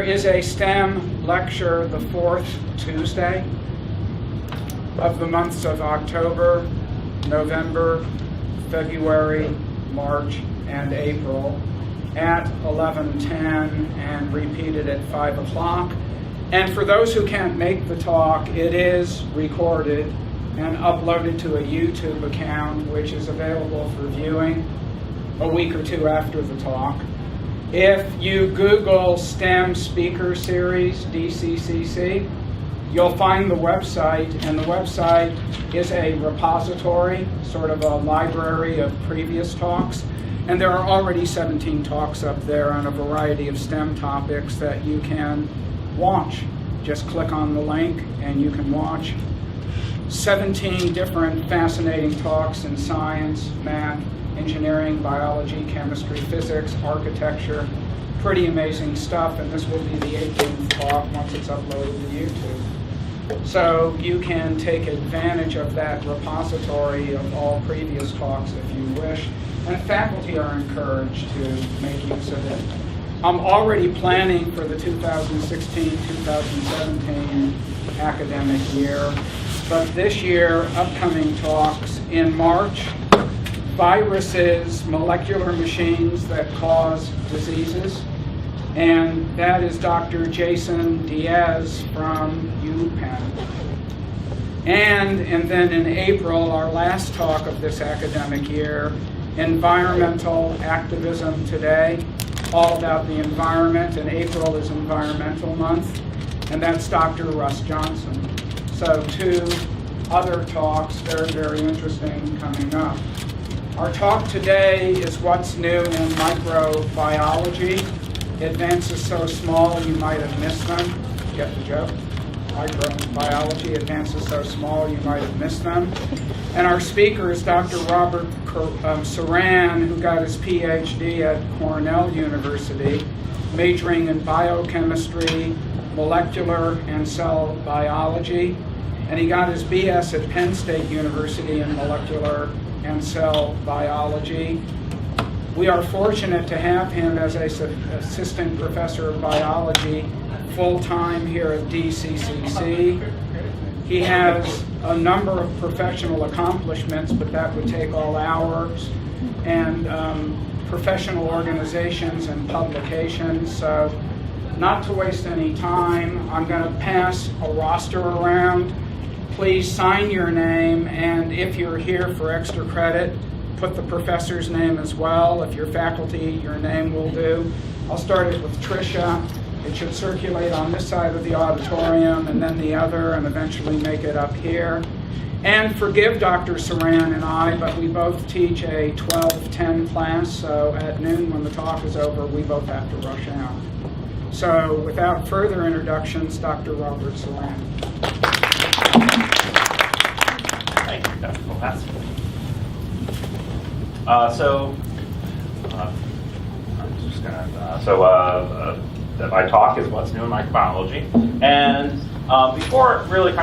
is a STEM lecture the fourth Tuesday of the months of October, November, February, March, and April at 11:10 and repeated at 5 o'clock. And for those who can't make the talk, it is recorded and uploaded to a YouTube account, which is available for viewing a week or two after the talk. If you Google STEM Speaker Series, DCCC, you'll find the website, and the website is a repository, sort of a library of previous talks. And there are already 17 talks up there on a variety of STEM topics that you can watch. Just click on the link and you can watch 17 different fascinating talks in science, math, engineering, biology, chemistry, physics, architecture. Pretty amazing stuff, and this will be the 18th talk once it's uploaded to YouTube. So you can take advantage of that repository of all previous talks if you wish, and faculty are encouraged to make use of it. I'm already planning for the 2016-2017 academic year, but this year, upcoming talks in March, viruses, molecular machines that cause diseases, and that is Dr. Jason Diaz from UPenn. And then in April, our last talk of this academic year, Environmental Activism Today, all about the environment, and April is Environmental Month, and that's Dr. Russ Johnson. So 2 other talks, very, very interesting, coming up. Our talk today is what's new in microbiology. Advances so small you might have missed them. Get the joke? Microbiology, advances so small you might have missed them. And our speaker is Dr. Robert Suran, who got his PhD at Cornell University, majoring in biochemistry, molecular and cell biology. And he got his BS at Penn State University in molecular and cell biology. We are fortunate to have him as an assistant professor of biology full-time here at DCCC. He has a number of professional accomplishments, but that would take all hours, and professional organizations and publications. So not to waste any time, I'm going to pass a roster around. Please sign your name, and if you're here for extra credit, put the professor's name as well. If you're faculty, your name will do. I'll start it with Tricia. It should circulate on this side of the auditorium and then the other, and eventually make it up here. And forgive Dr. Suran and I, but we both teach a 12:10 class, so at noon when the talk is over, we both have to rush out. So without further introductions, Dr. Robert Suran. Thank you, Dr. Kopass. My talk is what's new in microbiology, and before really we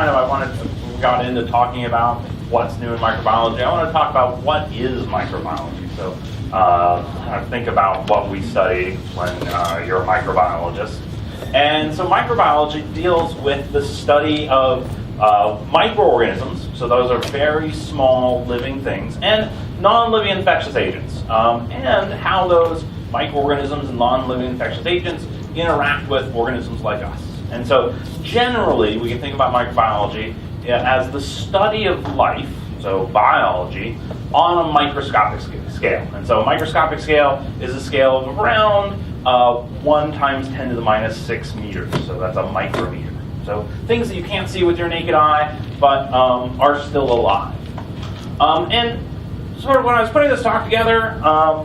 got into talking about what's new in microbiology, I want to talk about what is microbiology. So kind of think about what we study when you're a microbiologist. And so microbiology deals with the study of microorganisms, so those are very small living things, and non-living infectious agents, and how those microorganisms and non-living infectious agents interact with organisms like us. And so generally, we can think about microbiology as the study of life, so biology, on a microscopic scale. And so a microscopic scale is a scale of around 1 × 10⁻⁶ meters, so that's a micrometer. So things that you can't see with your naked eye, but are still alive. And sort of when I was putting this talk together, I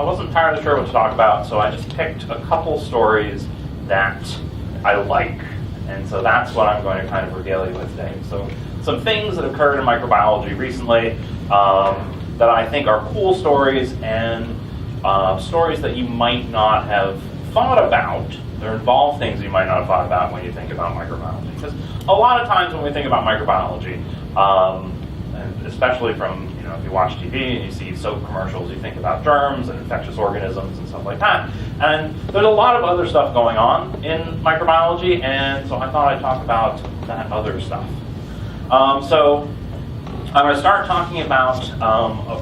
wasn't entirely sure what to talk about, so I just picked a couple stories that I like. And so that's what I'm going to kind of regale you with today. So some things that occurred in microbiology recently that I think are cool stories, and stories that you might not have thought about. There involve things you might not have thought about when you think about microbiology. Because a lot of times when we think about microbiology, and especially from if you watch TV and you see soap commercials, you think about germs and infectious organisms and stuff like that. And there's a lot of other stuff going on in microbiology, and so I thought I'd talk about that other stuff. So I'm going to start talking about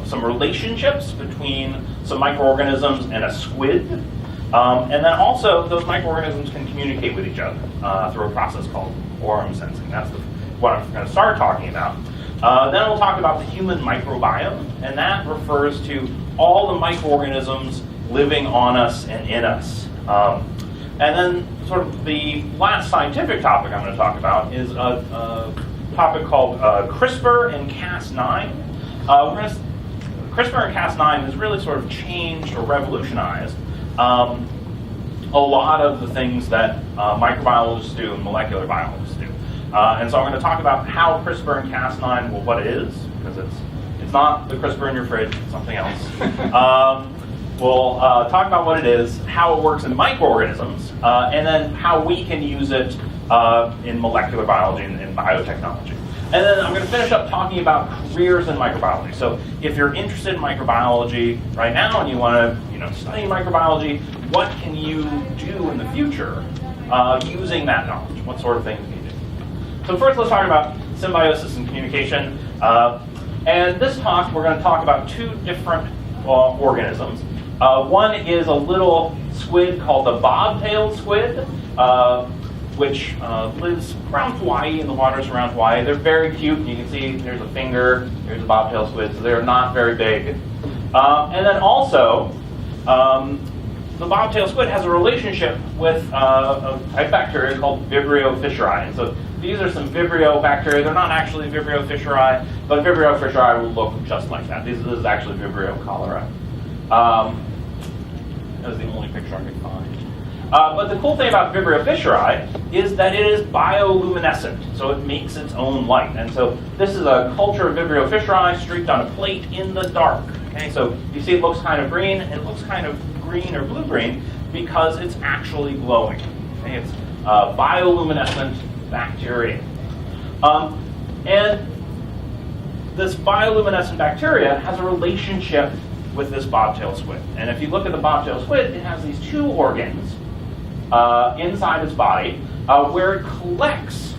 some relationships between some microorganisms and a squid. And then also, those microorganisms can communicate with each other through a process called quorum sensing. That's what I'm going to start talking about. Then we'll talk about the human microbiome, and that refers to all the microorganisms living on us and in us. And then sort of the last scientific topic I'm going to talk about is a topic called CRISPR and Cas9. CRISPR and Cas9 has really sort of changed or revolutionized a lot of the things that microbiologists do and molecular biologists do. And so I'm going to talk about how CRISPR and Cas9, well, what it is, because it's not the CRISPR in your fridge, it's something else. We'll talk about what it is, how it works in microorganisms, and then how we can use it in molecular biology and biotechnology. And then I'm going to finish up talking about careers in microbiology. So if you're interested in microbiology right now and you want to study microbiology, what can you do in the future using that knowledge? What sort of things can you do? So first let's talk about symbiosis and communication. And this talk we're going to talk about two different organisms. One is a little squid called the bobtailed squid, which lives around Hawaii, in the waters around Hawaii. They're very cute. You can see there's a finger, there's a bobtail squid, so they're not very big. And then also, the bobtail squid has a relationship with a type bacteria called Vibrio fischeri. And so these are some Vibrio bacteria. They're not actually Vibrio fischeri, but Vibrio fischeri will look just like that. This is actually Vibrio cholera. That was the only picture I could find. But the cool thing about Vibrio fischeri is that it is bioluminescent, so it makes its own light. And so this is a culture of Vibrio fischeri streaked on a plate in the dark. Okay, so you see it looks kind of green. It looks kind of green or blue-green because it's actually glowing. Okay, it's bioluminescent bacteria. And this bioluminescent bacteria has a relationship with this bobtail squid. And if you look at the bobtail squid, it has these two organs inside its body where it collects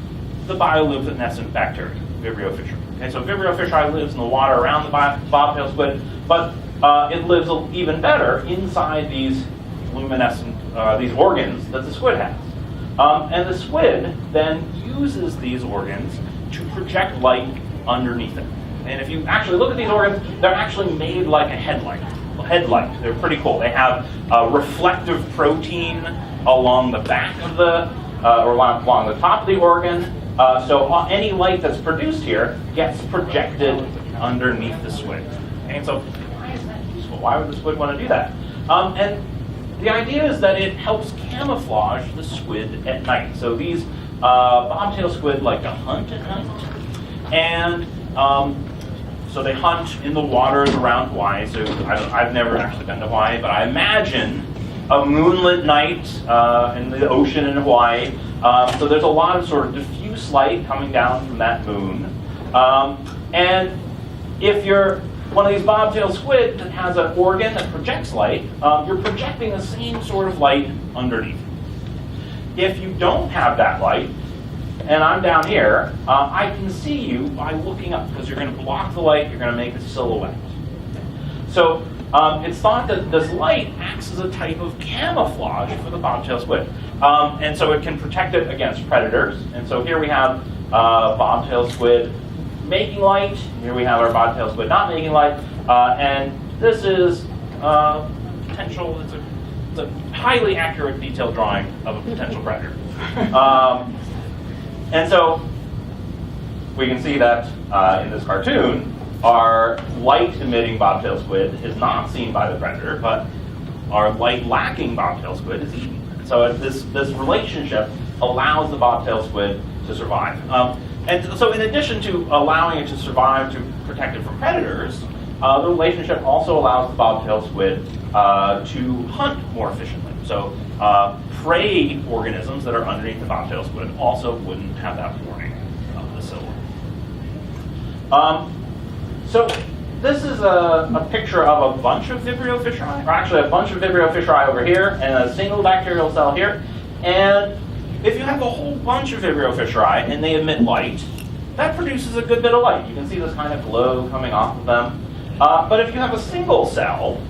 the bioluminescent bacteria, Vibrio fischeri. Okay, so Vibrio fischeri lives in the water around the bobtail squid, but it lives even better inside these luminescent, these organs that the squid has. And the squid then uses these organs to project light underneath it. And if you actually look at these organs, they're actually made like a headlight. They're pretty cool. They have reflective protein along the back of the, or along the top of the organ. So any light that's produced here gets projected underneath the squid. And so why is that useful? Why would the squid want to do that? And the idea is that it helps camouflage the squid at night. So these bobtail squid like to hunt at night. And so they hunt in the waters around Hawaii. So I've never actually been to Hawaii, but I imagine a moonlit night in the ocean in Hawaii. So there's a lot of sort of diffuse light coming down from that moon. And if you're one of these bobtail squid that has an organ that projects light, you're projecting the same sort of light underneath. If you don't have that light, and I'm down here, I can see you by looking up, because you're going to block the light, you're going to make a silhouette. So it's thought that this light acts as a type of camouflage for the bobtail squid. And so it can protect it against predators. And so here we have bobtail squid making light. Here we have our bobtail squid not making light. And this is potential, it's a highly accurate detailed drawing of a potential predator. And so we can see that in this cartoon, our light-emitting bobtail squid is not seen by the predator, but our light-lacking bobtail squid is eaten. So this relationship allows the bobtail squid to survive. And so in addition to allowing it to survive to protect it from predators, the relationship also allows the bobtail squid to hunt more efficiently. So prey organisms that are underneath the bobtail squid also wouldn't have that warning of the silhouette. So this is a picture of a bunch of Vibrio fischeri, or actually a bunch of Vibrio fischeri over here, and a single bacterial cell here. And if you have a whole bunch of Vibrio fischeri and they emit light, that produces a good bit of light. You can see this kind of glow coming off of them. But if you have a single cell,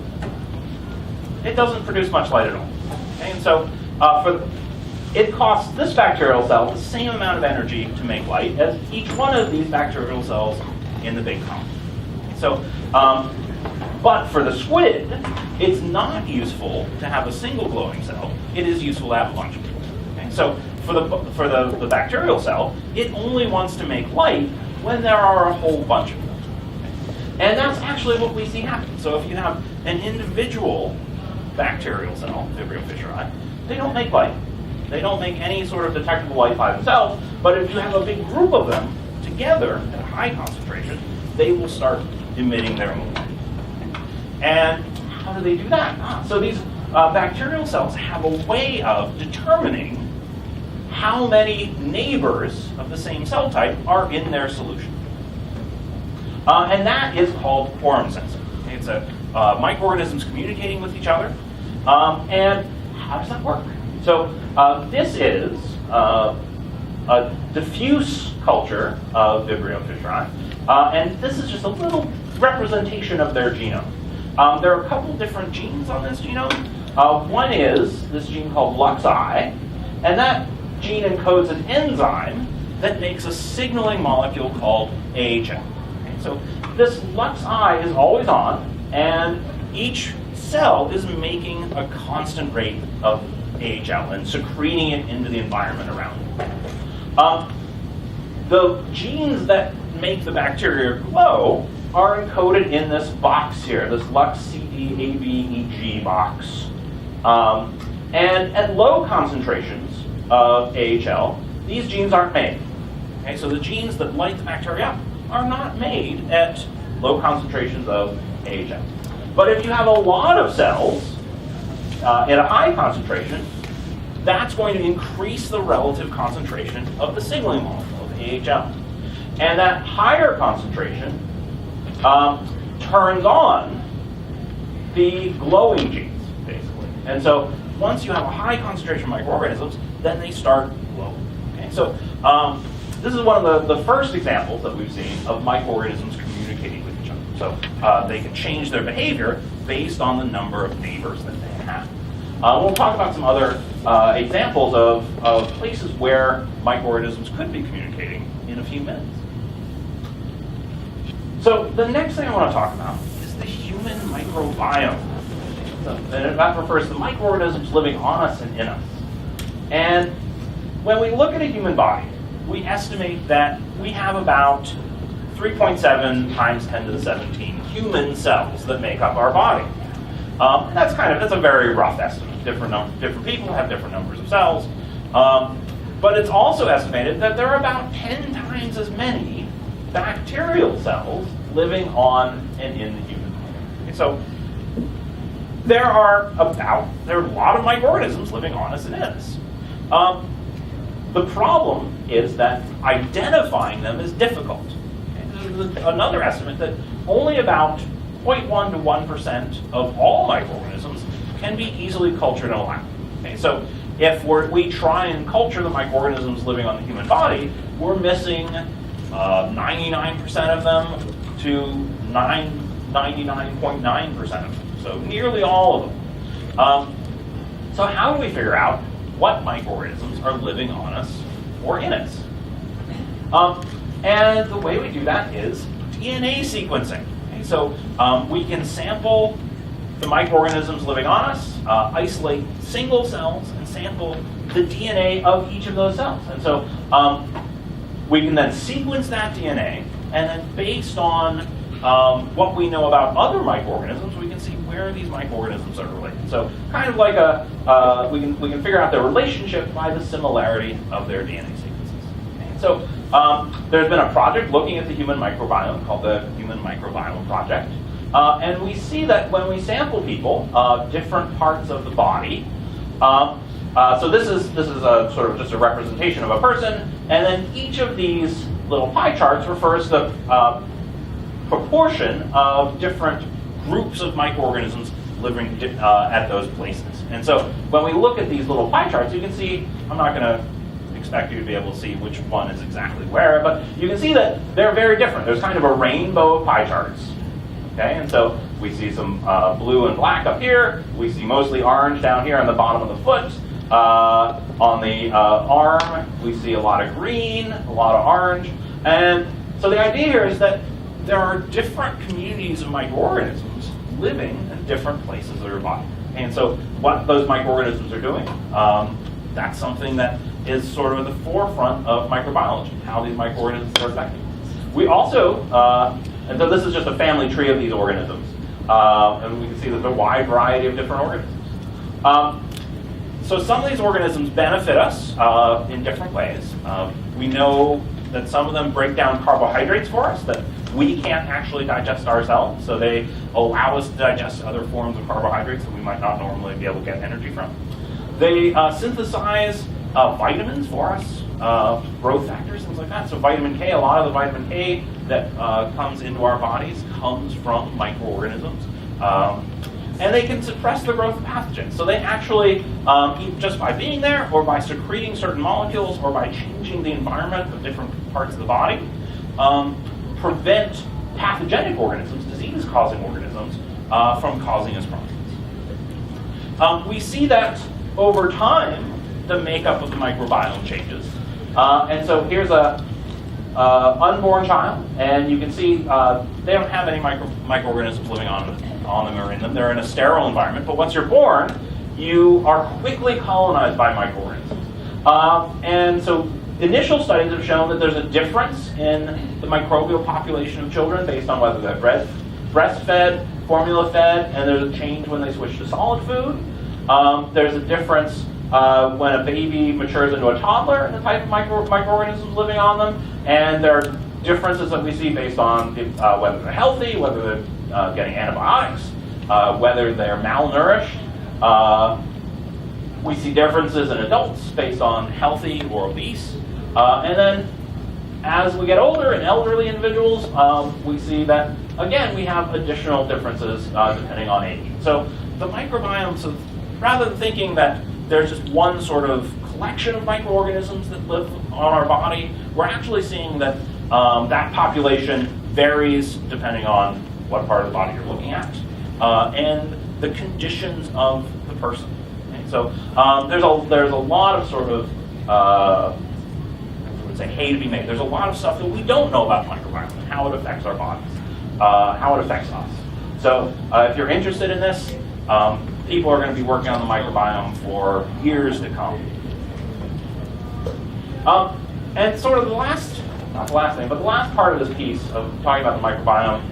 it doesn't produce much light at all. Okay? And so it costs this bacterial cell the same amount of energy to make light as each one of these bacterial cells in the big column. So, but for the squid, it's not useful to have a single glowing cell. It is useful to have a bunch of them. Okay? So for the bacterial cell, it only wants to make light when there are a whole bunch of them. Okay? And that's actually what we see happen. So if you have an individual bacterial cell, Vibrio fischeri, they don't make light. They don't make any sort of detectable light by themselves, but if you have a big group of them together at high concentration, they will start emitting their own light. And how do they do that? So these bacterial cells have a way of determining how many neighbors of the same cell type are in their solution. And that is called quorum sensing. It's microorganisms communicating with each other. And how does that work? So this is a diffuse culture of Vibrio fischeri, and this is just a little representation of their genome. There are a couple different genes on this genome. One is this gene called LuxI, and that gene encodes an enzyme that makes a signaling molecule called AHL. Okay, so this LuxI is always on, and each cell is making a constant rate of AHL and secreting it into the environment around it. The genes that make the bacteria glow are encoded in this box here, this LuxCDABEG box. And at low concentrations of AHL, these genes aren't made. Okay, so the genes that light the bacteria up are not made at low concentrations of AHL. But if you have a lot of cells at a high concentration, that's going to increase the relative concentration of the signaling molecule of AHL. And that higher concentration turns on the glowing genes, basically. And so once you have a high concentration of microorganisms, then they start glowing. Okay? So this is one of the first examples that we've seen of microorganisms communicating with each other. So they can change their behavior based on the number of neighbors that they have. We'll talk about some other examples of places where microorganisms could be communicating in a few minutes. So the next thing I want to talk about is the human microbiome. And that refers to the microorganisms living on us and in us. And when we look at a human body, we estimate that we have about 3.7 times 10 to the 17 human cells that make up our body. That's a very rough estimate. Different people have different numbers of cells. But it's also estimated that there are about 10 times as many bacterial cells living on and in the human body. Okay, so there are a lot of microorganisms living on us and in us. The problem is that identifying them is difficult. Okay, there's another estimate that only about 0.1 to 1% of all microorganisms can be easily cultured in a lab. Okay, so if we try and culture the microorganisms living on the human body, we're missing 99% of them to 99.9% of them. So nearly all of them. So how do we figure out what microorganisms are living on us or in us? And the way we do that is DNA sequencing. Okay, so we can sample the microorganisms living on us, isolate single cells, and sample the DNA of each of those cells. And so we can then sequence that DNA, and then based on what we know about other microorganisms, we can see where these microorganisms are related. So kind of like we can figure out their relationship by the similarity of their DNA sequences. Okay? So there's been a project looking at the human microbiome called the Human Microbiome Project. And we see that when we sample people, different parts of the body, so this is a sort of just a representation of a person, and then each of these little pie charts refers to proportion of different groups of microorganisms living at those places. And so when we look at these little pie charts, you can see, I'm not going to expect you to be able to see which one is exactly where, but you can see that they're very different. There's kind of a rainbow of pie charts. Okay, and so we see some blue and black up here. We see mostly orange down here on the bottom of the foot. On the arm, we see a lot of green, a lot of orange. And so the idea here is that there are different communities of microorganisms living in different places of your body. And so what those microorganisms are doing, that's something that is sort of at the forefront of microbiology, how these microorganisms are affected. We also, and so this is just a family tree of these organisms, and we can see there's a wide variety of different organisms. So some of these organisms benefit us in different ways. We know that some of them break down carbohydrates for us that we can't actually digest ourselves, so they allow us to digest other forms of carbohydrates that we might not normally be able to get energy from. They synthesize vitamins for us, growth factors, things like that. So vitamin K, a lot of the vitamin K that comes into our bodies comes from microorganisms. And they can suppress the growth of pathogens. So they actually, just by being there, or by secreting certain molecules, or by changing the environment of different parts of the body, prevent pathogenic organisms, disease-causing organisms, from causing us problems. We see that over time, the makeup of the microbiome changes. And so here's a unborn child, and you can see they don't have any microorganisms living on them or in them. They're in a sterile environment. But once you're born, you are quickly colonized by microorganisms. And so initial studies have shown that there's a difference in the microbial population of children based on whether they're breastfed, formula-fed, and there's a change when they switch to solid food. There's a difference when a baby matures into a toddler and the type of microorganisms living on them, and there are differences that we see based on whether they're healthy, whether they're getting antibiotics, whether they're malnourished. We see differences in adults based on healthy or obese. And then as we get older in elderly individuals, we see that, again, we have additional differences depending on age. So the microbiome, so rather than thinking that there's just one sort of collection of microorganisms that live on our body, we're actually seeing that that population varies depending on what part of the body you're looking at and the conditions of the person. Okay? So there's a lot of sort of I would say hay to be made. There's a lot of stuff that we don't know about the microbiome and how it affects our bodies, how it affects us. So if you're interested in this, people are going to be working on the microbiome for years to come. And sort of the last part of this piece of talking about the microbiome,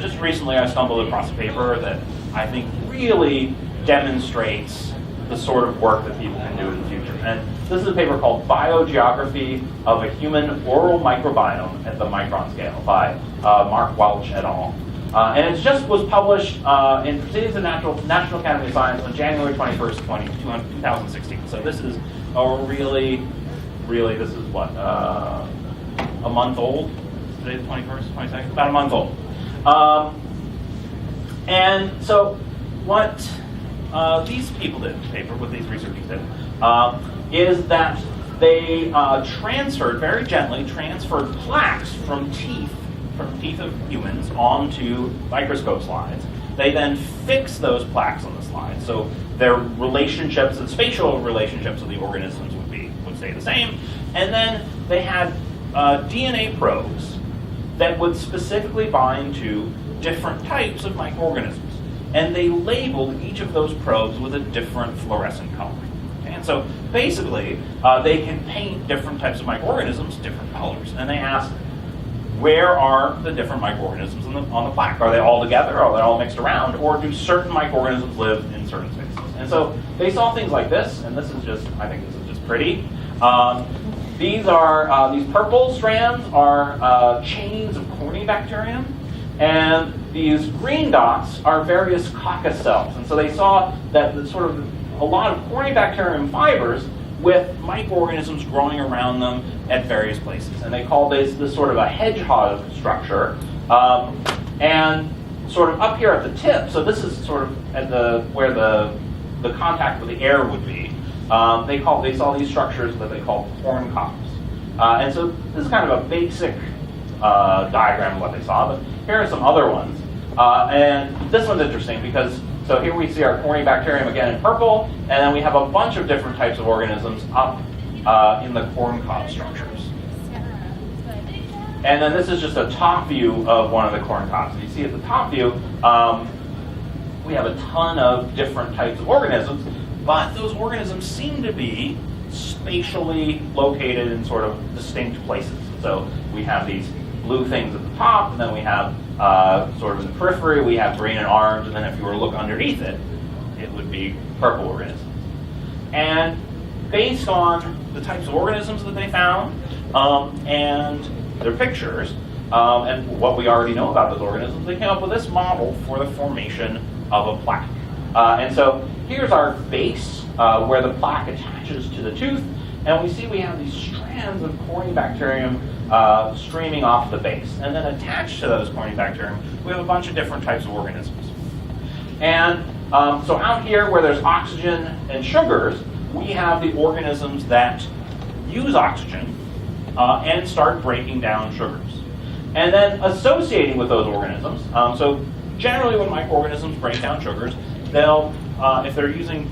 just recently I stumbled across a paper that I think really demonstrates the sort of work that people can do in the future. And this is a paper called Biogeography of a Human Oral Microbiome at the Micron Scale by Mark Welch et al. And it just was published in Proceedings of National Academy of Science on January 21st, 2016. So this is a really, this is what, a month old? Today the 21st, 22nd? About a month old. And so what these people did in the paper, what these researchers did, is that they very gently transferred plaques from teeth of humans onto microscope slides. They then fixed those plaques on the slide, so their relationships, the spatial relationships of the organisms would stay the same. And then they had DNA probes that would specifically bind to different types of microorganisms. And they labeled each of those probes with a different fluorescent color. Okay? And so basically, they can paint different types of microorganisms different colors. And they asked, where are the different microorganisms on the plaque? Are they all together? Are they all mixed around? Or do certain microorganisms live in certain spaces? And so they saw things like this, and this is just, I think this is just pretty. These purple strands are chains of Corynebacterium, and these green dots are various coccus cells. And so they saw that sort of a lot of Corynebacterium fibers with microorganisms growing around them at various places. And they call this sort of a hedgehog structure And sort of up here at the tip, so this is sort of at where the contact with the air would be. They saw these structures that they call corn cobs. And so this is kind of a basic diagram of what they saw, but here are some other ones. And this one's interesting because, so here we see our corynebacterium again in purple, and then we have a bunch of different types of organisms up in the corn cob structures. And then this is just a top view of one of the corn cobs. And you see at the top view, we have a ton of different types of organisms, but those organisms seem to be spatially located in sort of distinct places. So we have these blue things at the top, and then we have sort of in the periphery, we have green and orange, and then if you were to look underneath it, it would be purple organisms. And based on the types of organisms that they found and their pictures, and what we already know about those organisms, they came up with this model for the formation of a plaque. And so here's our base where the plaque attaches to the tooth, and we see we have these strands of corynebacterium streaming off the base. And then attached to those corynebacterium, we have a bunch of different types of organisms. And so out here where there's oxygen and sugars, we have the organisms that use oxygen and start breaking down sugars. And then associating with those organisms, so generally when microorganisms break down sugars, they'll, if they're using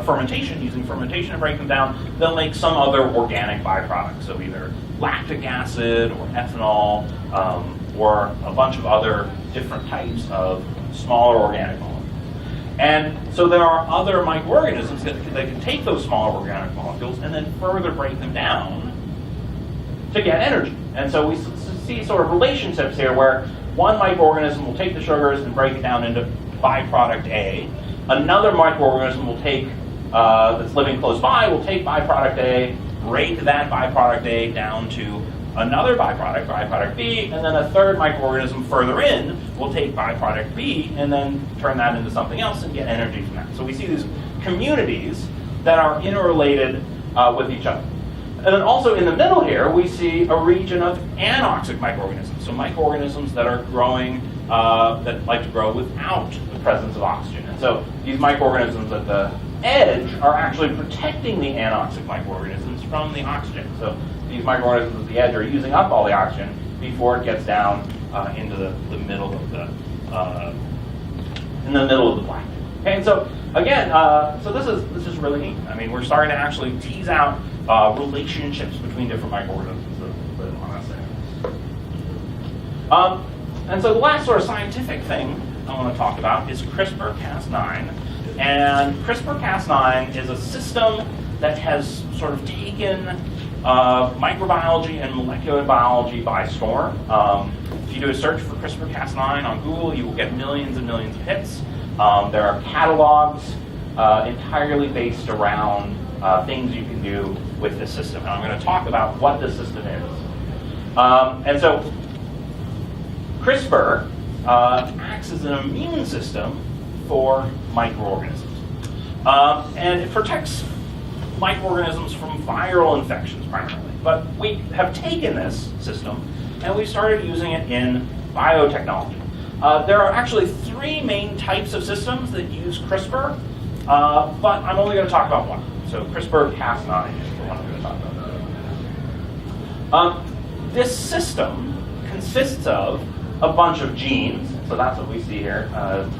fermentation to break them down, they'll make some other organic byproduct. So either lactic acid or ethanol or a bunch of other different types of smaller organic molecules. And so there are other microorganisms that can take those smaller organic molecules and then further break them down to get energy. And so we see sort of relationships here where one microorganism will take the sugars and break it down into byproduct A. Another microorganism will take, that's living close by, will take byproduct A, break that byproduct A down to another byproduct B, and then a third microorganism further in will take byproduct B and then turn that into something else and get energy from that. So we see these communities that are interrelated with each other. And then also in the middle here, we see a region of anoxic microorganisms. So microorganisms that are growing, that like to grow without the presence of oxygen. And so these microorganisms at the edge are actually protecting the anoxic microorganisms from the oxygen. So these microorganisms at the edge are using up all the oxygen before it gets down into the middle of the plaque. Okay, and so again, so this is really neat. I mean, we're starting to actually tease out relationships between different microorganisms that live on us. And so the last sort of scientific thing I want to talk about is CRISPR Cas9. And CRISPR Cas9 is a system that has sort of taken microbiology and molecular biology by storm. If you do a search for CRISPR Cas9 on Google, you will get millions and millions of hits. There are catalogs entirely based around things you can do with this system. And I'm going to talk about what this system is. And so CRISPR acts as an immune system for microorganisms. And it protects microorganisms from viral infections primarily. But we have taken this system and we started using it in biotechnology. There are actually three main types of systems that use CRISPR, but I'm only going to talk about one. So CRISPR Cas9 is the one I'm going to talk about. This system consists of a bunch of genes, so that's what we see here,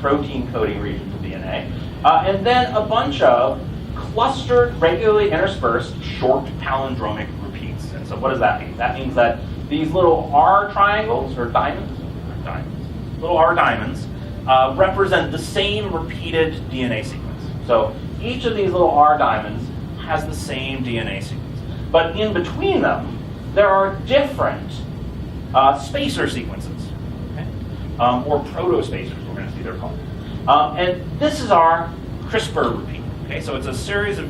protein coding regions of DNA, and then a bunch of clustered, regularly interspersed, short palindromic repeats. And so what does that mean? That means that these little R triangles, or little R diamonds, represent the same repeated DNA sequence. So each of these little R diamonds has the same DNA sequence. But in between them, there are different spacer sequences, okay? Or proto-spacers, we're going to see they're called. And this is our CRISPR repeat. Okay, so it's a series of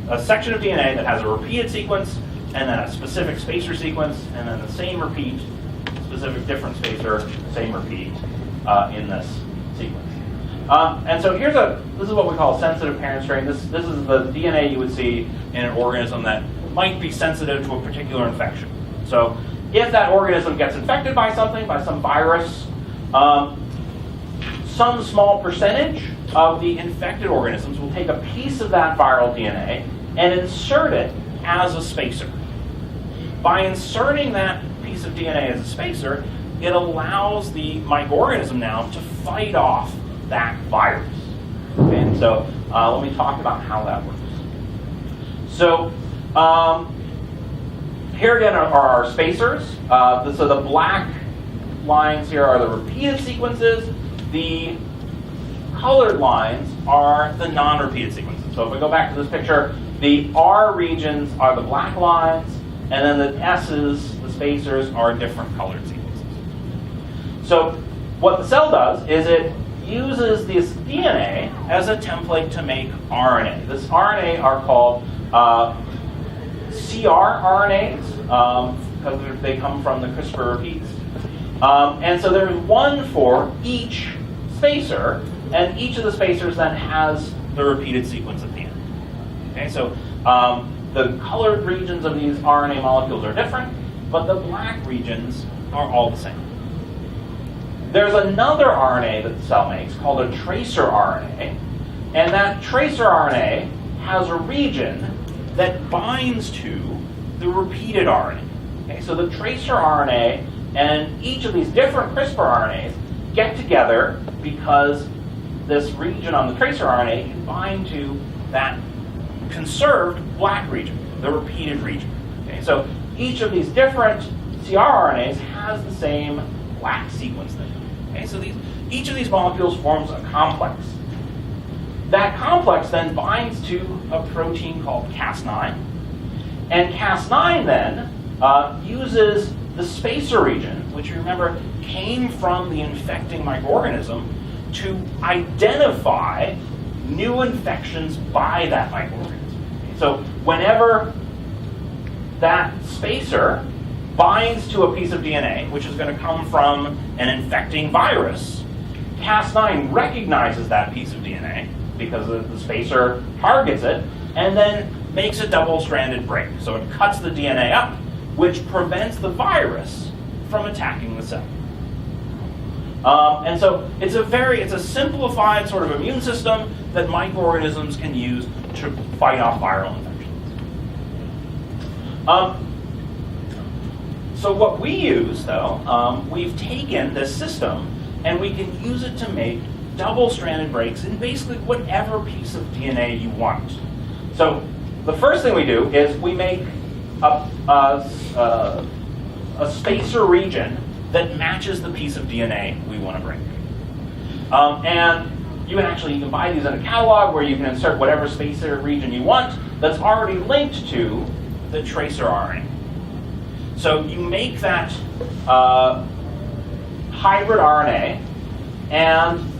a section of DNA that has a repeated sequence, and then a specific spacer sequence, and then the same repeat, specific different spacer, same repeat in this sequence. And so this is what we call a sensitive parent strain. This is the DNA you would see in an organism that might be sensitive to a particular infection. So if that organism gets infected by something, by some virus, some small percentage of the infected organisms will take a piece of that viral DNA and insert it as a spacer. By inserting that piece of DNA as a spacer, it allows the microorganism now to fight off that virus. Okay, and so let me talk about how that works. So here again are our spacers. So the black lines here are the repeated sequences. The colored lines are the non-repeated sequences. So if we go back to this picture, the R regions are the black lines, and then the S's, the spacers, are different colored sequences. So what the cell does is it uses this DNA as a template to make RNA. This RNA are called CRRNAs because they come from the CRISPR repeats. And so there's one for each spacer, and each of the spacers then has the repeated sequence at the end. Okay, so the colored regions of these RNA molecules are different, but the black regions are all the same. There's another RNA that the cell makes called a tracer RNA, and that tracer RNA has a region that binds to the repeated RNA. Okay, so the tracer RNA and each of these different CRISPR RNAs get together because this region on the tracer RNA can bind to that conserved black region, the repeated region. Okay, so each of these different CRRNAs has the same black sequence there. Okay, so each of these molecules forms a complex. That complex then binds to a protein called Cas9. And Cas9 then uses the spacer region, which you remember came from the infecting microorganism, to identify new infections by that microorganism. Okay, so whenever that spacer binds to a piece of DNA, which is going to come from an infecting virus, Cas9 recognizes that piece of DNA because the spacer targets it, and then makes a double-stranded break. So it cuts the DNA up, which prevents the virus from attacking the cell. And so it's a simplified sort of immune system that microorganisms can use to fight off viral infections. So what we use, though, we've taken this system and we can use it to make double-stranded breaks in basically whatever piece of DNA you want. So the first thing we do is we make a spacer region that matches the piece of DNA we want to break. And you can buy these in a catalog where you can insert whatever spacer region you want that's already linked to the tracer RNA. So you make that hybrid RNA and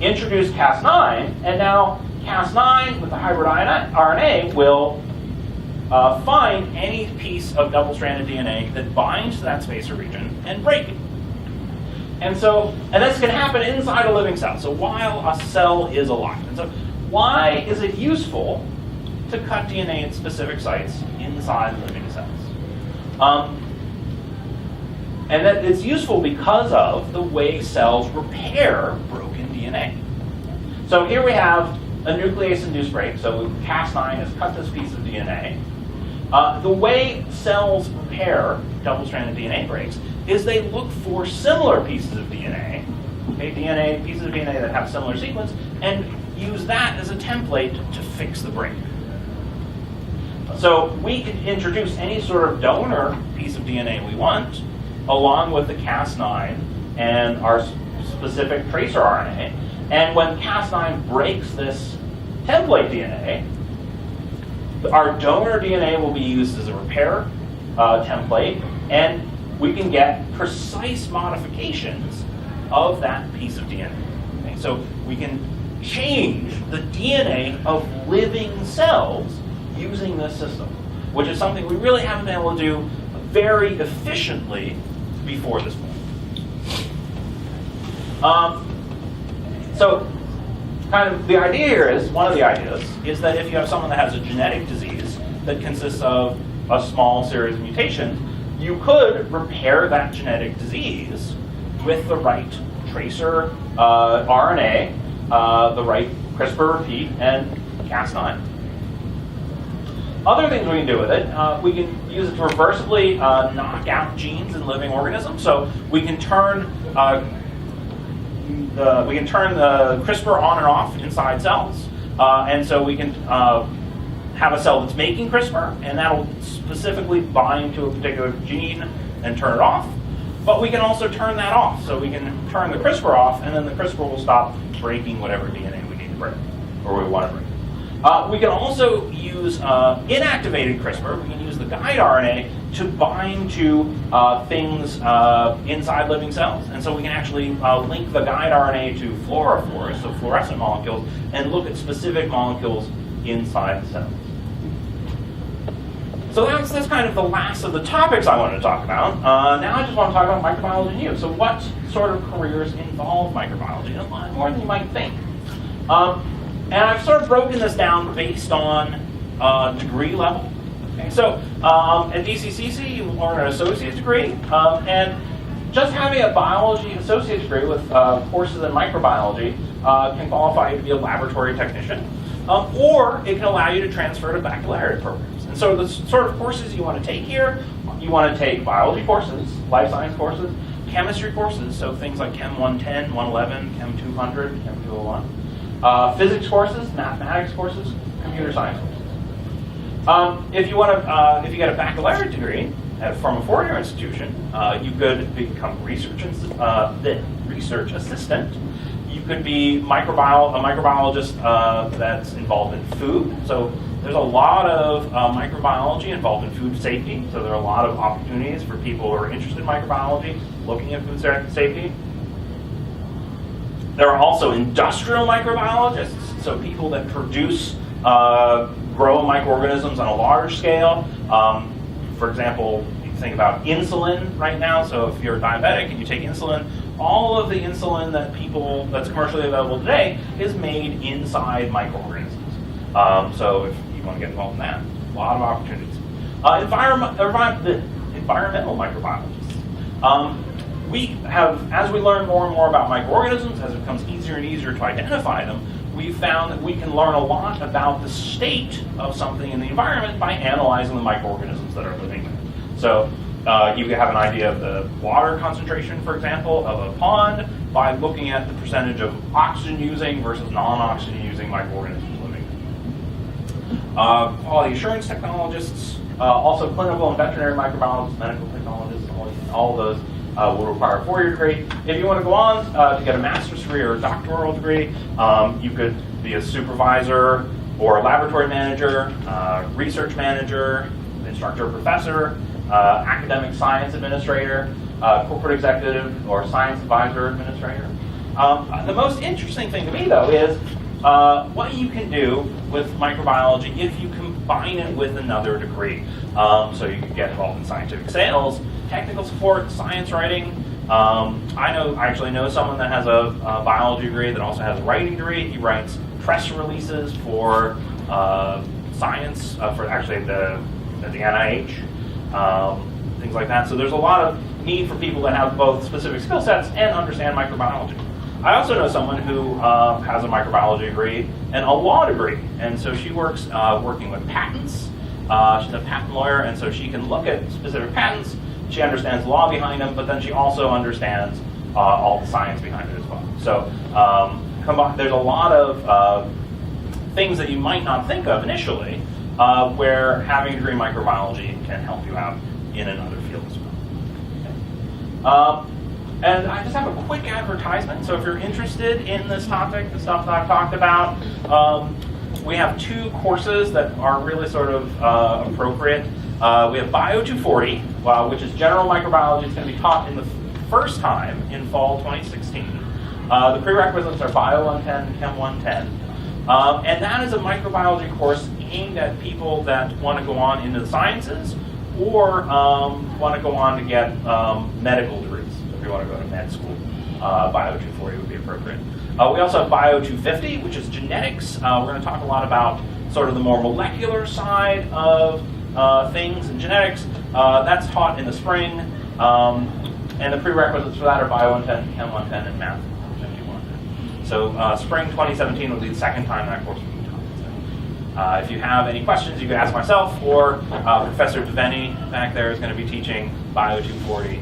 introduce Cas9, and now Cas9 with the hybrid RNA will find any piece of double-stranded DNA that binds to that spacer region and break it. And this can happen inside a living cell, so while a cell is alive. And so why is it useful to cut DNA at specific sites inside living cells? And that it's useful because of the way cells repair broken DNA. So here we have a nuclease-induced break. So Cas9 has cut this piece of DNA. The way cells repair double-stranded DNA breaks is they look for similar pieces of DNA, pieces of DNA that have similar sequence, and use that as a template to fix the break. So we can introduce any sort of donor piece of DNA we want, along with the Cas9 and our specific tracer RNA. And when Cas9 breaks this template DNA, our donor DNA will be used as a repair template, and we can get precise modifications of that piece of DNA. Okay? So we can change the DNA of living cells using this system, which is something we really haven't been able to do very efficiently before this point. So kind of the idea here is, one of the ideas, is that if you have someone that has a genetic disease that consists of a small series of mutations, you could repair that genetic disease with the right tracer RNA, the right CRISPR repeat, and Cas9. Other things we can do with it, we can use it to reversibly knock out genes in living organisms. So we can turn the CRISPR on and off inside cells, and so we can have a cell that's making CRISPR, and that'll specifically bind to a particular gene and turn it off. But we can also turn that off, so we can turn the CRISPR off, and then the CRISPR will stop breaking whatever DNA we need to break, or we want to break. We can also use inactivated CRISPR. We can use the guide RNA to bind to things inside living cells. And so we can actually link the guide RNA to fluorophores, so fluorescent molecules, and look at specific molecules inside the cells. So that's kind of the last of the topics I wanted to talk about. Now I just want to talk about microbiology and you. So what sort of careers involve microbiology? A lot more than you might think. And I've sort of broken this down based on degree level. Okay, so at DCCC, you learn an associate degree, and just having a biology associate degree with courses in microbiology can qualify you to be a laboratory technician, or it can allow you to transfer to baccalaureate programs. And so the sort of courses you want to take here, you want to take biology courses, life science courses, chemistry courses, so things like Chem 110, 111, Chem 200, Chem 201. Physics courses, mathematics courses, computer science courses. If you get a baccalaureate degree from a four-year institution, you could become research assistant. You could be a microbiologist that's involved in food. So there's a lot of microbiology involved in food safety. So there are a lot of opportunities for people who are interested in microbiology, looking at food safety. There are also industrial microbiologists, so people that produce, grow microorganisms on a large scale. For example, you think about insulin right now. So if you're diabetic and you take insulin, all of the insulin that's commercially available today is made inside microorganisms. So if you want to get involved in that, a lot of opportunities. Environmental microbiologists. We have, as we learn more and more about microorganisms, as it becomes easier and easier to identify them, we've found that we can learn a lot about the state of something in the environment by analyzing the microorganisms that are living there. So you can have an idea of the water concentration, for example, of a pond by looking at the percentage of oxygen-using versus non-oxygen-using microorganisms living there. Quality assurance technologists, also clinical and veterinary microbiologists, medical technologists, all of those will require a four-year degree. If you want to go on to get a master's degree or a doctoral degree, you could be a supervisor or a laboratory manager, research manager, instructor or professor, academic science administrator, corporate executive, or science advisor administrator. The most interesting thing to me, though, is what you can do with microbiology if you combine it with another degree. So you can get involved in scientific sales, technical support, science writing. I actually know someone that has a biology degree that also has a writing degree. He writes press releases for science, for actually the NIH, things like that. So there's a lot of need for people that have both specific skill sets and understand microbiology. I also know someone who has a microbiology degree and a law degree, and so she works working with patents. She's a patent lawyer, and so she can look at specific patents. She understands the law behind them, but then she also understands all the science behind it as well. So there's a lot of things that you might not think of initially, where having a degree in microbiology can help you out in another field as well. Okay. And I just have a quick advertisement. So if you're interested in this topic, the stuff that I've talked about, we have two courses that are really sort of appropriate. We have Bio 240, which is general microbiology. It's going to be taught in the first time in fall 2016. The prerequisites are Bio 110 and Chem 110. And that is a microbiology course aimed at people that want to go on into the sciences or want to go on to get medical degrees. So if you want to go to med school, Bio 240 would be appropriate. We also have Bio 250, which is genetics. We're going to talk a lot about sort of the more molecular side of things in genetics. That's taught in the spring, and the prerequisites for that are Bio 110, Chem 110, and Math 51. So spring 2017 will be the second time that course will be taught. If you have any questions, you can ask myself, or Professor Deveni back there is going to be teaching Bio 240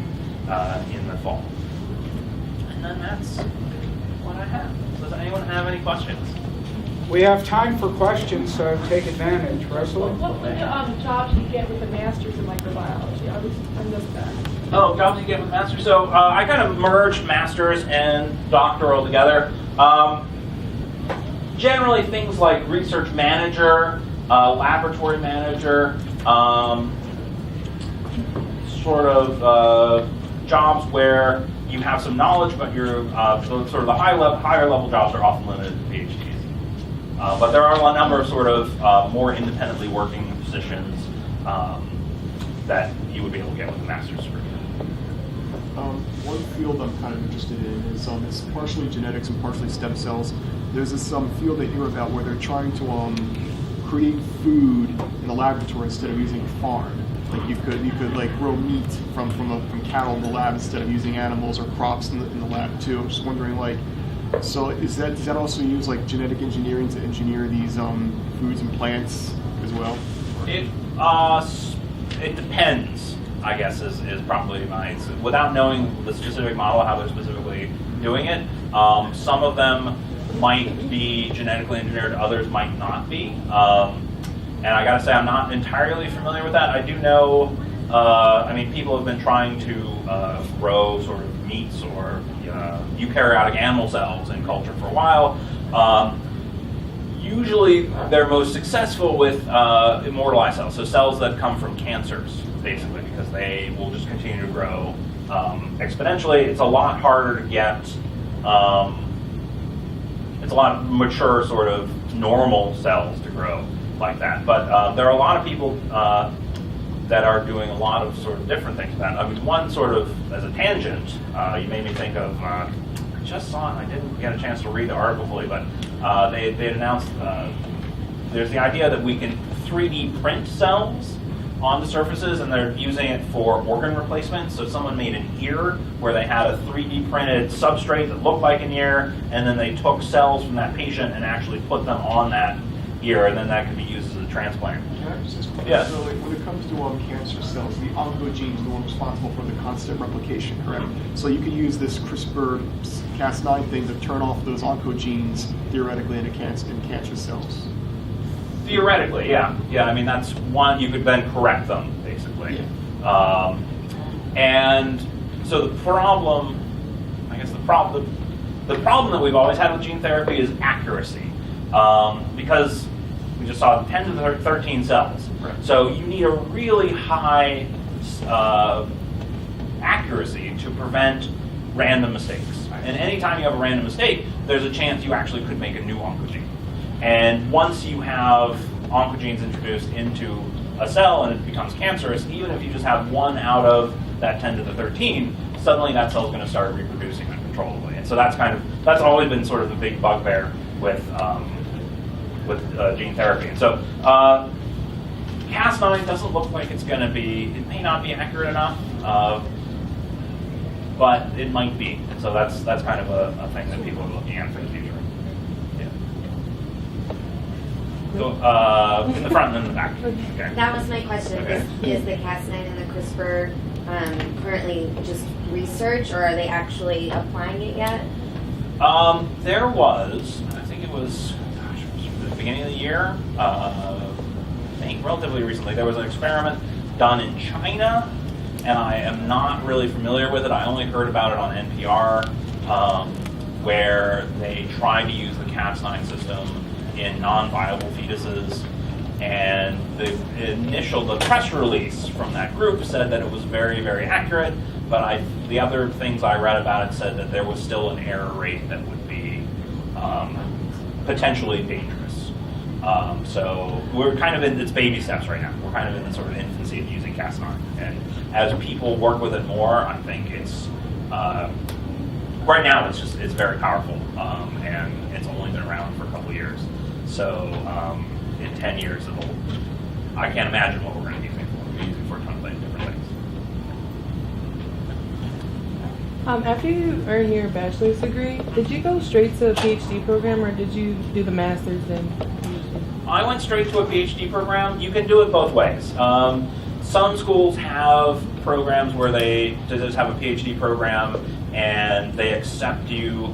in the fall. And then that's what I have. Does anyone have any questions? We have time for questions, so take advantage. Russell? What jobs do you get with a master's in microbiology? I missed that. Oh, jobs you get with master's. So I kind of merged master's and doctoral together. Generally, things like research manager, laboratory manager, sort of jobs where you have some knowledge, but you're sort of the higher level jobs are often limited to PhDs. But there are a number of sort of more independently working positions that you would be able to get with a master's degree. One field I'm kind of interested in is it's partially genetics and partially stem cells. There's this field I hear about where they're trying to create food in a laboratory instead of using a farm. Like you could like grow meat from cattle in the lab instead of using animals or crops in the lab too. I'm just wondering, like, so does that also use like genetic engineering to engineer these foods and plants as well? It depends, I guess, is probably my, without knowing the specific model, how they're specifically doing it. Some of them might be genetically engineered, others might not be. And I gotta say, I'm not entirely familiar with that. I do know, people have been trying to grow sort of meats or eukaryotic animal cells in culture for a while. Usually they're most successful with immortalized cells, so cells that come from cancers, basically, because they will just continue to grow exponentially. It's a lot harder to get, it's a lot of mature sort of normal cells to grow like that. But there are a lot of people that are doing a lot of sort of different things with that. I mean, one sort of, as a tangent, you made me think of, I just saw it, I didn't get a chance to read the article fully, but they had announced there's the idea that we can 3D print cells on the surfaces, and they're using it for organ replacement. So someone made an ear where they had a 3D printed substrate that looked like an ear, and then they took cells from that patient and actually put them on that ear, and then that could be used as a transplant. Can I just ask, Yeah. so like when it comes to cancer cells, the oncogenes are the one responsible for the constant replication, correct? So you could use this CRISPR Cas9 thing to turn off those oncogenes theoretically in cancer cells. Theoretically, yeah. I mean, that's one, you could then correct them, basically. Yeah. And so the problem, I guess the problem that we've always had with gene therapy is accuracy. Because we just saw 10 to the 13 cells. Right. So you need a really high accuracy to prevent random mistakes. And anytime you have a random mistake, there's a chance you actually could make a new oncogene. And once you have oncogenes introduced into a cell and it becomes cancerous, even if you just have one out of that 10 to the 13, suddenly that cell is going to start reproducing uncontrollably. And so that's always been sort of the big bugbear with gene therapy. And so Cas9 doesn't look like it's going to be, it may not be accurate enough, but it might be. And so that's kind of a thing that people are looking at for the future. Yeah. So in the front and in the back. Okay. That was my question. Okay. Is the Cas9 and the CRISPR currently just research, or are they actually applying it yet? There was, I think it was, at the beginning of the year, I think relatively recently, there was an experiment done in China, and I am not really familiar with it. I only heard about it on NPR, where they tried to use the Cas9 system in non-viable fetuses, and the press release from that group said that it was very, very accurate, but the other things I read about it said that there was still an error rate that would be potentially dangerous. So we're kind of in its baby steps right now. We're kind of in the sort of infancy of using Cas9. And as people work with it more, I think it's, right now it's very powerful, and it's only been around for a couple years. So in 10 years, I can't imagine what we're going to After you earned your bachelor's degree, did you go straight to a PhD program or did you do the master's then PhD? I went straight to a PhD program. You can do it both ways. Some schools have programs where they just have a PhD program and they accept you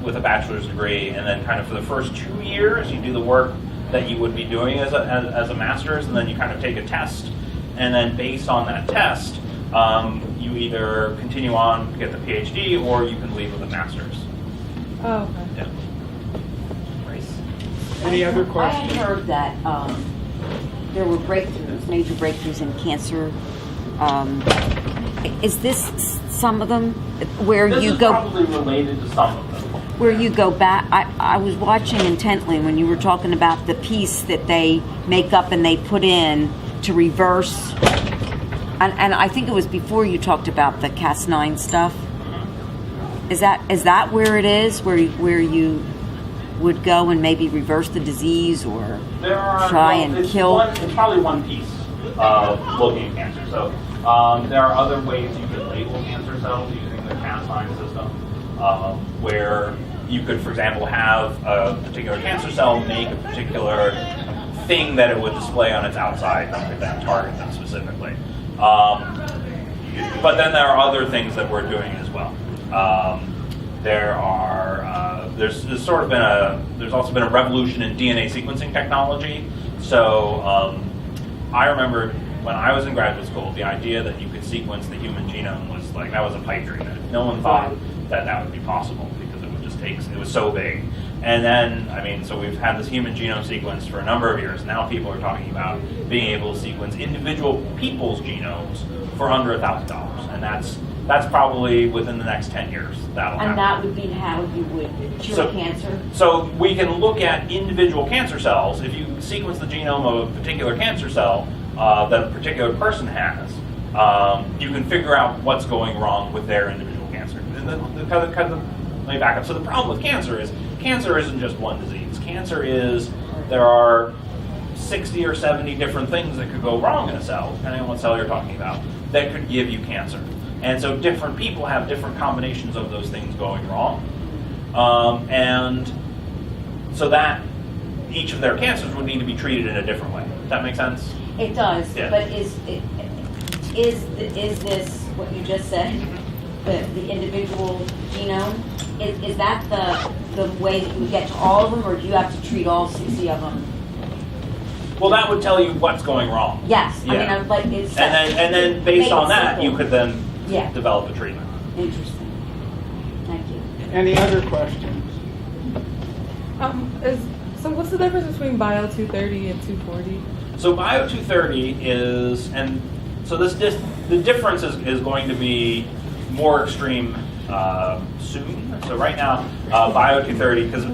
with a bachelor's degree, and then kind of for the first 2 years you do the work that you would be doing as a master's, and then you kind of take a test, and then based on that test, you either continue on to get the PhD or you can leave with a master's. Oh, okay. Yeah. Race. Any other I questions? had heard that there were breakthroughs, major breakthroughs in cancer. Is this some of them where This you is go? probably related to some of them. Where you go back? I was watching intently when you were talking about the piece that they make up and they put in to reverse. And I think it was before you talked about the Cas9 stuff. Is that where it is? Where you would go and maybe reverse the disease or try and kill? It's probably one piece of looking at cancer. So there are other ways you can label cancer cells using the Cas9 system, where you could, for example, have a particular cancer cell make a particular thing that it would display on its outside. You could then target them specifically. But then there are other things that we're doing as well. There's also been a revolution in DNA sequencing technology. So I remember when I was in graduate school, the idea that you could sequence the human genome was like, that was a pipe dream. No one thought that would be possible because it was so big. And then, so we've had this human genome sequenced for a number of years. Now people are talking about being able to sequence individual people's genomes for under $1,000. And that's probably within the next 10 years. That'll happen. And that would be how you would cure cancer? So we can look at individual cancer cells. If you sequence the genome of a particular cancer cell that a particular person has, you can figure out what's going wrong with their individual cancer. Let me back up. So the problem with cancer isn't just one disease. There are 60 or 70 different things that could go wrong in a cell, depending on what cell you're talking about, that could give you cancer. And so different people have different combinations of those things going wrong. And so that each of their cancers would need to be treated in a different way. Does that make sense? It does. Yeah. But is this what you just said? The individual genome? Is that the way that you would get to all of them, or do you have to treat all 60 of them? Well, that would tell you what's going wrong. Yes. Yeah. It's and then based on that, you could then develop a treatment. Interesting. Thank you. Any other questions? So what's the difference between Bio 230 and 240? So Bio 230 is, and so the difference is going to be more extreme soon. So right now, Bio 230, because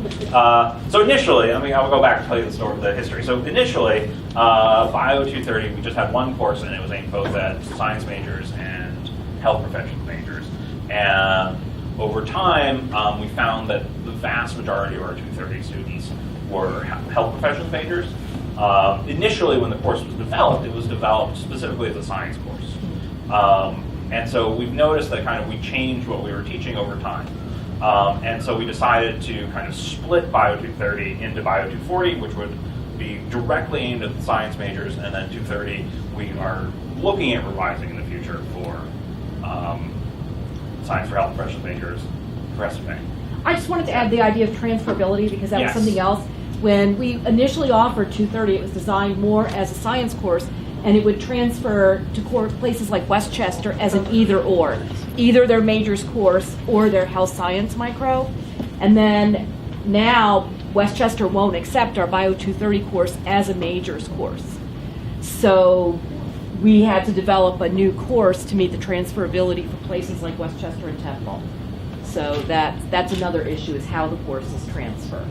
so initially, I'll go back and tell you the story, the history. So initially, Bio 230, we just had one course, and it was aimed both at science majors and health professions majors. And over time, we found that the vast majority of our 230 students were health professions majors. Initially, when the course was developed, it was developed specifically as a science course. And so we've noticed that we changed what we were teaching over time. And so we decided to kind of split Bio 230 into Bio 240, which would be directly aimed at the science majors, and then 230 we are looking at revising in the future for science for health professional majors, the rest of it. I just wanted to add the idea of transferability because that Yes. was something else. When we initially offered 230, it was designed more as a science course, and it would transfer to places like Westchester as an either-or. Either their majors course or their health science micro. And then now, Westchester won't accept our Bio 230 course as a majors course. So we had to develop a new course to meet the transferability for places like Westchester and Temple. So that's another issue, is how the courses transfer.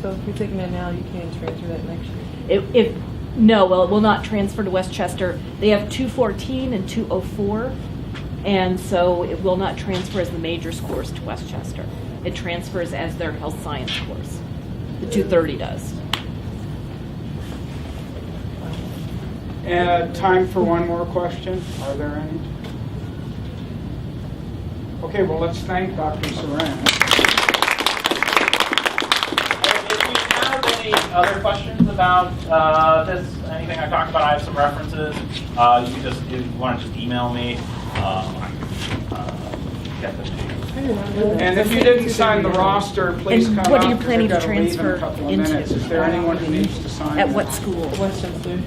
So if you're taking that now, you can't transfer that next year? It will not transfer to Westchester. They have 214 and 204, and so it will not transfer as the majors course to Westchester. It transfers as their health science course. The 230 does. Time for one more question. Are there any? Okay, well, let's thank Dr. Suran. If you have any other questions about this, anything I talked about, I have some references. You can just, if you want to just email me, I can get them to you. And if you didn't sign the roster, please And come what up. are you 'cause planning we've to gotta leave in a transfer couple of into? minutes. Is there anyone who needs to sign? At that? what school? Westchester.